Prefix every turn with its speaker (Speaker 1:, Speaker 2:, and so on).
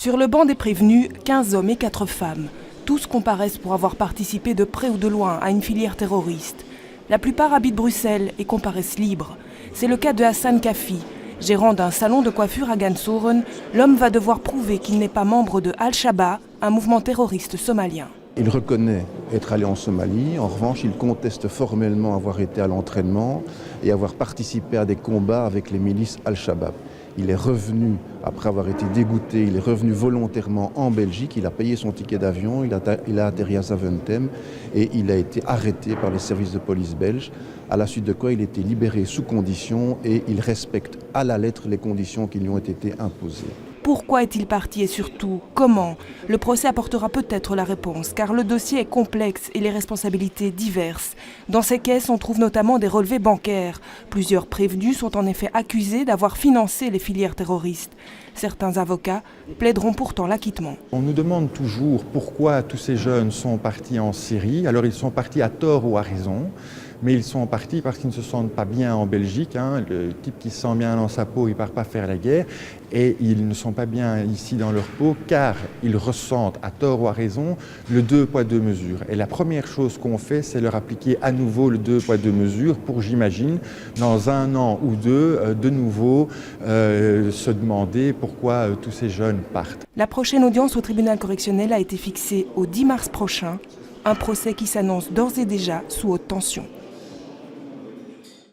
Speaker 1: Sur le banc des prévenus, 15 hommes et 4 femmes. Tous comparaissent pour avoir participé de près ou de loin à une filière terroriste. La plupart habitent Bruxelles et comparaissent libres. C'est le cas de Hassan Kafi. Gérant d'un salon de coiffure à Gansoren, l'homme va devoir prouver qu'il n'est pas membre de Al-Shabaab, un mouvement terroriste somalien.
Speaker 2: Il reconnaît être allé en Somalie. En revanche, il conteste formellement avoir été à l'entraînement et avoir participé à des combats avec les milices Al-Shabaab. Il est revenu, après avoir été dégoûté, il est revenu volontairement en Belgique. Il a payé son ticket d'avion, il a atterri à Zaventem et il a été arrêté par les services de police belges. À la suite de quoi il a été libéré sous condition et il respecte à la lettre les conditions qui lui ont été imposées.
Speaker 1: Pourquoi est-il parti et surtout, comment? Le procès apportera peut-être la réponse, car le dossier est complexe et les responsabilités diverses. Dans ces caisses, on trouve notamment des relevés bancaires. Plusieurs prévenus sont en effet accusés d'avoir financé les filières terroristes. Certains avocats plaideront pourtant l'acquittement.
Speaker 3: On nous demande toujours pourquoi tous ces jeunes sont partis en Syrie. Alors ils sont partis à tort ou à raison. Mais ils sont partis parce qu'ils ne se sentent pas bien en Belgique. Le type qui se sent bien dans sa peau, il ne part pas faire la guerre. Et ils ne sont pas bien ici dans leur peau car ils ressentent, à tort ou à raison, le 2 poids 2 mesures. Et la première chose qu'on fait, c'est leur appliquer à nouveau le 2 poids 2 mesures pour, j'imagine, dans 1 an ou 2, de nouveau se demander pourquoi tous ces jeunes partent.
Speaker 1: La prochaine audience au tribunal correctionnel a été fixée au 10 mars prochain. Un procès qui s'annonce d'ores et déjà sous haute tension.